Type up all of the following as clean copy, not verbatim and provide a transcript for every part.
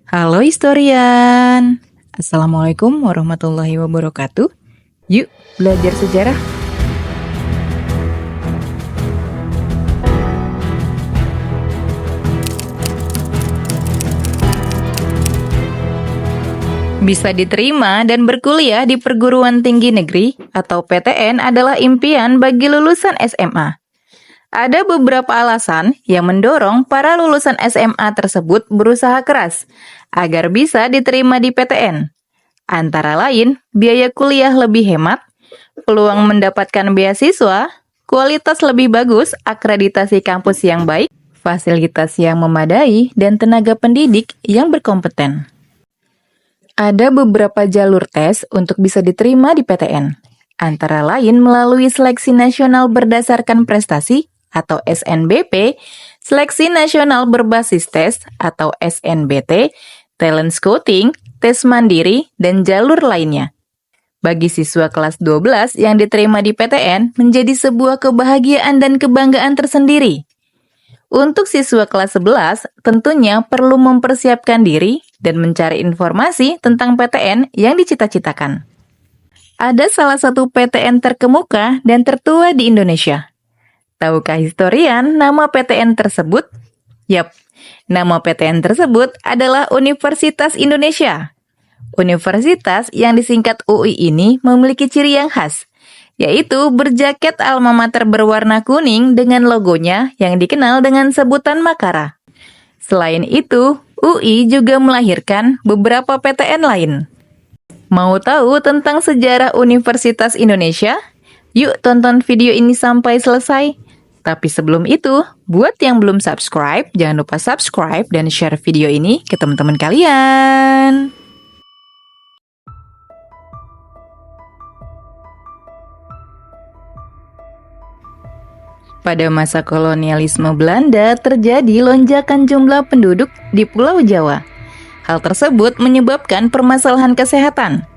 Halo historian, Assalamualaikum warahmatullahi wabarakatuh. Yuk belajar sejarah. Bisa diterima dan berkuliah di perguruan tinggi negeri atau PTN adalah impian bagi lulusan SMA. Ada beberapa alasan yang mendorong para lulusan SMA tersebut berusaha keras agar bisa diterima di PTN. Antara lain, biaya kuliah lebih hemat, peluang mendapatkan beasiswa, kualitas lebih bagus, akreditasi kampus yang baik, fasilitas yang memadai, dan tenaga pendidik yang berkompeten. Ada beberapa jalur tes untuk bisa diterima di PTN, antara lain melalui seleksi nasional berdasarkan prestasi atau SNBP, seleksi nasional berbasis tes atau SNBT, talent scouting, tes mandiri, dan jalur lainnya. Bagi siswa kelas 12 yang diterima di PTN menjadi sebuah kebahagiaan dan kebanggaan tersendiri. Untuk siswa kelas 11, tentunya perlu mempersiapkan diri dan mencari informasi tentang PTN yang dicita-citakan. Ada salah satu PTN terkemuka dan tertua di Indonesia. Tahukah historian nama PTN tersebut? Yap, nama PTN tersebut adalah Universitas Indonesia. Universitas yang disingkat UI ini memiliki ciri yang khas, yaitu berjaket alma mater berwarna kuning dengan logonya yang dikenal dengan sebutan Makara. Selain itu, UI juga melahirkan beberapa PTN lain. Mau tahu tentang sejarah Universitas Indonesia? Yuk tonton video ini sampai selesai. Tapi sebelum itu, buat yang belum subscribe, jangan lupa subscribe dan share video ini ke teman-teman kalian. Pada masa kolonialisme Belanda, terjadi lonjakan jumlah penduduk di Pulau Jawa. Hal tersebut menyebabkan permasalahan kesehatan,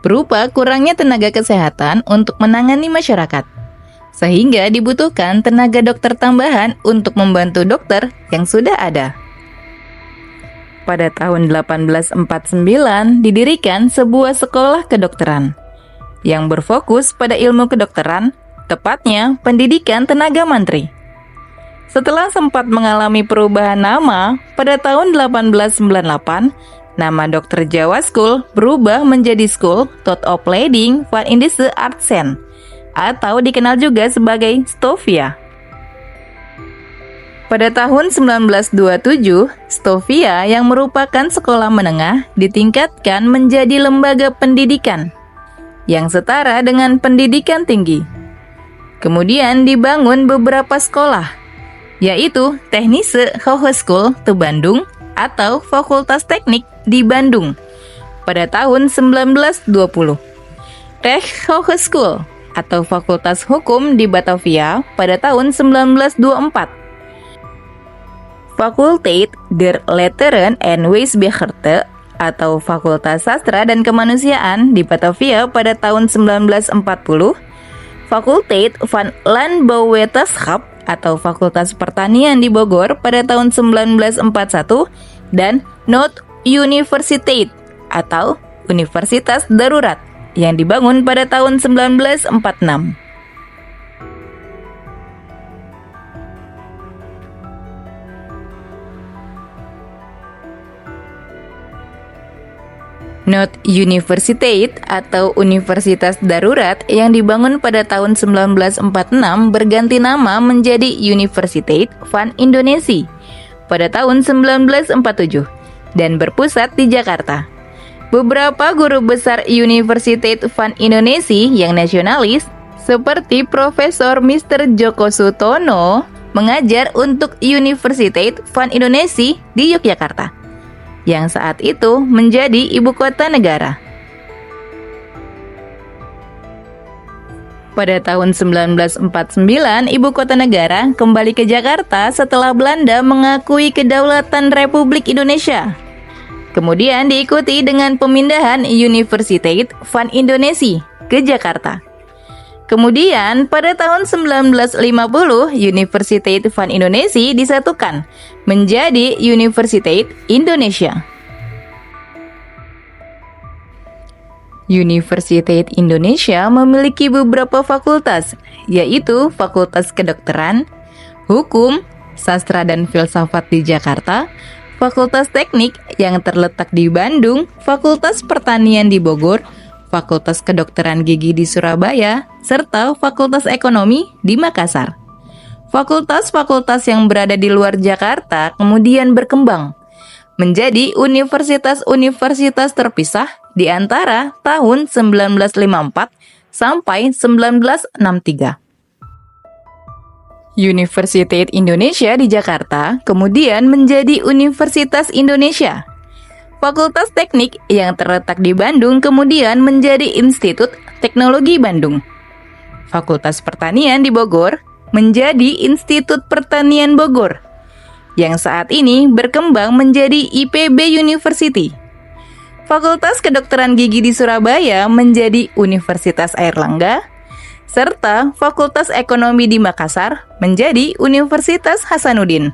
berupa kurangnya tenaga kesehatan untuk menangani masyarakat. Sehingga dibutuhkan tenaga dokter tambahan untuk membantu dokter yang sudah ada. Pada tahun 1849, didirikan sebuah sekolah kedokteran yang berfokus pada ilmu kedokteran, tepatnya pendidikan tenaga mantri. Setelah sempat mengalami perubahan nama, pada tahun 1898, nama Dr. Jawa School berubah menjadi School Thought of Leading Van Indische Artsen, atau dikenal juga sebagai Stovia. Pada tahun 1927, Stovia yang merupakan sekolah menengah ditingkatkan menjadi lembaga pendidikan yang setara dengan pendidikan tinggi. Kemudian dibangun beberapa sekolah, yaitu Technische Hogeschool di Bandung atau Fakultas Teknik di Bandung pada tahun 1920. Tech Hogeschool atau Fakultas Hukum di Batavia pada tahun 1924. Fakulteit der Letteren en Wijsbegeerte atau Fakultas Sastra dan Kemanusiaan di Batavia pada tahun 1940. Fakulteit van Landbouwwetenschap atau Fakultas Pertanian di Bogor pada tahun 1941 dan Noord-Universiteit atau Universitas Darurat yang dibangun pada tahun 1946. Noord-Universiteit atau Universitas Darurat yang dibangun pada tahun 1946 berganti nama menjadi Universiteit van Indonesia pada tahun 1947 dan berpusat di Jakarta. Beberapa guru besar Universiteit van Indonesia yang nasionalis seperti Profesor Mr. Djoko Sutono mengajar untuk Universiteit van Indonesia di Yogyakarta, yang saat itu menjadi ibu kota negara. Pada tahun 1949, ibu kota negara kembali ke Jakarta setelah Belanda mengakui kedaulatan Republik Indonesia. Kemudian diikuti dengan pemindahan Universiteit van Indonesia ke Jakarta. Kemudian pada tahun 1950, Universiteit van Indonesia disatukan menjadi Universiteit Indonesia. Universitas Indonesia memiliki beberapa fakultas, yaitu Fakultas Kedokteran, Hukum, Sastra dan Filsafat di Jakarta, Fakultas Teknik yang terletak di Bandung, Fakultas Pertanian di Bogor, Fakultas Kedokteran Gigi di Surabaya, serta Fakultas Ekonomi di Makassar. Fakultas-fakultas yang berada di luar Jakarta kemudian berkembang menjadi universitas-universitas terpisah di antara tahun 1954 sampai 1963. Universitas Indonesia di Jakarta kemudian menjadi Universitas Indonesia. Fakultas Teknik yang terletak di Bandung kemudian menjadi Institut Teknologi Bandung. Fakultas Pertanian di Bogor menjadi Institut Pertanian Bogor, yang saat ini berkembang menjadi IPB University. Fakultas Kedokteran Gigi di Surabaya menjadi Universitas Airlangga, serta Fakultas Ekonomi di Makassar menjadi Universitas Hasanuddin.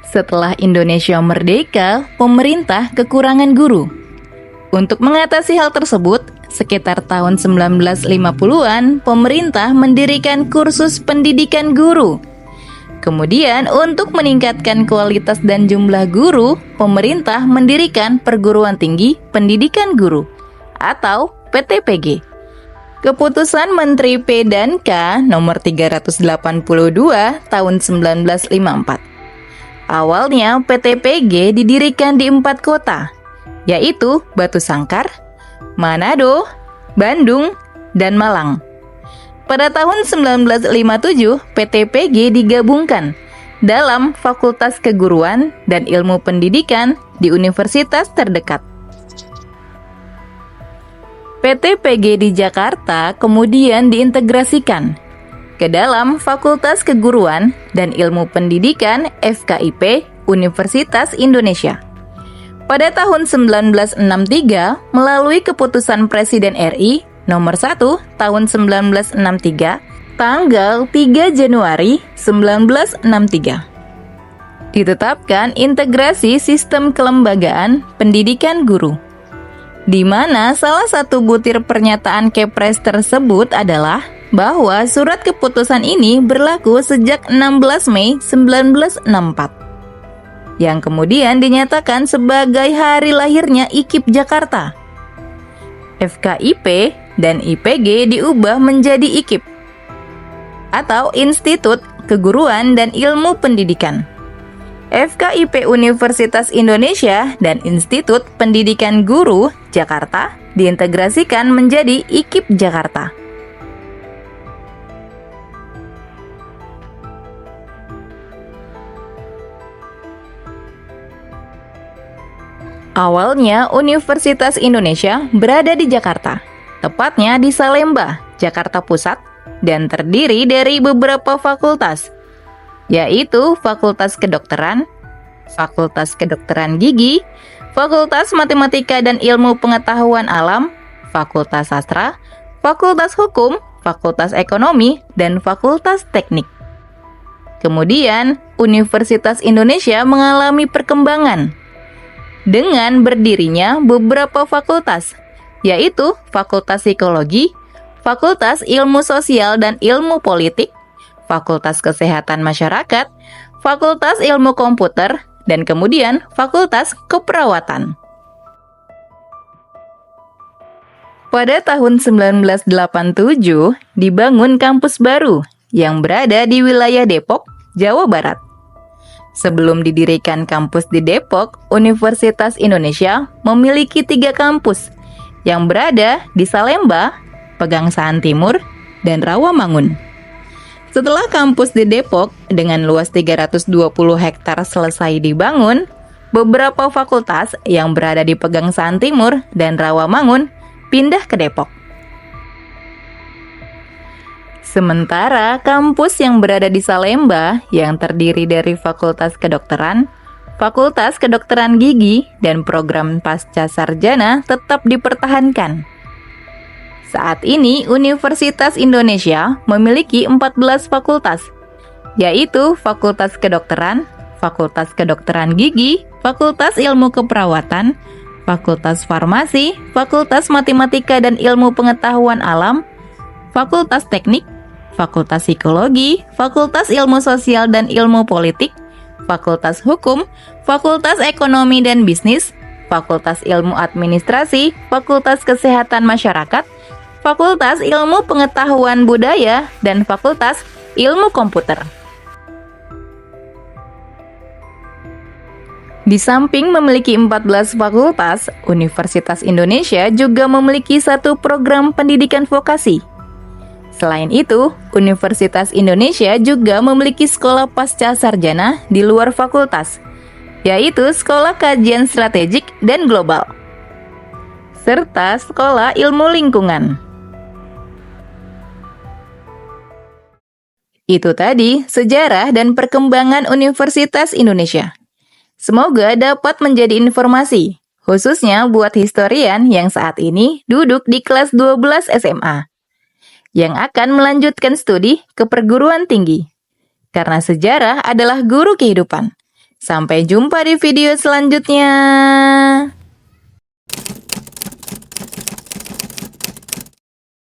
Setelah Indonesia merdeka, pemerintah kekurangan guru. Untuk mengatasi hal tersebut, sekitar tahun 1950-an, pemerintah mendirikan kursus pendidikan guru. Kemudian, untuk meningkatkan kualitas dan jumlah guru, pemerintah mendirikan Perguruan Tinggi Pendidikan Guru atau PTPG. Keputusan Menteri P dan K nomor 382 tahun 1954. Awalnya PTPG didirikan di 4 kota, yaitu Batu Sangkar, Manado, Bandung, dan Malang. Pada tahun 1957, PTPG digabungkan dalam Fakultas Keguruan dan Ilmu Pendidikan di universitas terdekat. PTPG di Jakarta kemudian diintegrasikan ke dalam Fakultas Keguruan dan Ilmu Pendidikan FKIP Universitas Indonesia. Pada tahun 1963, melalui keputusan Presiden RI nomor 1 tahun 1963, tanggal 3 Januari 1963. Ditetapkan integrasi sistem kelembagaan pendidikan guru, di mana salah satu butir pernyataan Kepres tersebut adalah bahwa surat keputusan ini berlaku sejak 16 Mei 1964, yang kemudian dinyatakan sebagai hari lahirnya IKIP Jakarta. FKIP dan IPG diubah menjadi IKIP atau Institut Keguruan dan Ilmu Pendidikan. FKIP Universitas Indonesia dan Institut Pendidikan Guru Jakarta diintegrasikan menjadi IKIP Jakarta. Awalnya Universitas Indonesia berada di Jakarta, tepatnya di Salemba, Jakarta Pusat, dan terdiri dari beberapa fakultas, yaitu Fakultas Kedokteran, Fakultas Kedokteran Gigi, Fakultas Matematika dan Ilmu Pengetahuan Alam, Fakultas Sastra, Fakultas Hukum, Fakultas Ekonomi, dan Fakultas Teknik. Kemudian, Universitas Indonesia mengalami perkembangan dengan berdirinya beberapa fakultas, yaitu Fakultas Psikologi, Fakultas Ilmu Sosial dan Ilmu Politik, Fakultas Kesehatan Masyarakat, Fakultas Ilmu Komputer, dan kemudian Fakultas Keperawatan. Pada tahun 1987, dibangun kampus baru yang berada di wilayah Depok, Jawa Barat. Sebelum didirikan kampus di Depok, Universitas Indonesia memiliki 3 kampus yang berada di Salemba, Pegangsaan Timur, dan Rawamangun. Setelah kampus di Depok dengan luas 320 hektar selesai dibangun, beberapa fakultas yang berada di Pegangsaan Timur dan Rawamangun pindah ke Depok. Sementara kampus yang berada di Salemba yang terdiri dari Fakultas Kedokteran, Fakultas Kedokteran Gigi, dan program pasca sarjana tetap dipertahankan. Saat ini Universitas Indonesia memiliki 14 fakultas, yaitu Fakultas Kedokteran, Fakultas Kedokteran Gigi, Fakultas Ilmu Keperawatan, Fakultas Farmasi, Fakultas Matematika dan Ilmu Pengetahuan Alam, Fakultas Teknik, Fakultas Psikologi, Fakultas Ilmu Sosial dan Ilmu Politik, Fakultas Hukum, Fakultas Ekonomi dan Bisnis, Fakultas Ilmu Administrasi, Fakultas Kesehatan Masyarakat, Fakultas Ilmu Pengetahuan Budaya, dan Fakultas Ilmu Komputer. Di samping memiliki 14 fakultas, Universitas Indonesia juga memiliki satu program pendidikan vokasi. Selain itu, Universitas Indonesia juga memiliki sekolah pasca sarjana di luar fakultas, yaitu Sekolah Kajian Strategik dan Global, serta Sekolah Ilmu Lingkungan. Itu tadi sejarah dan perkembangan Universitas Indonesia. Semoga dapat menjadi informasi, khususnya buat historian yang saat ini duduk di kelas 12 SMA, yang akan melanjutkan studi ke perguruan tinggi. Karena sejarah adalah guru kehidupan. Sampai jumpa di video selanjutnya.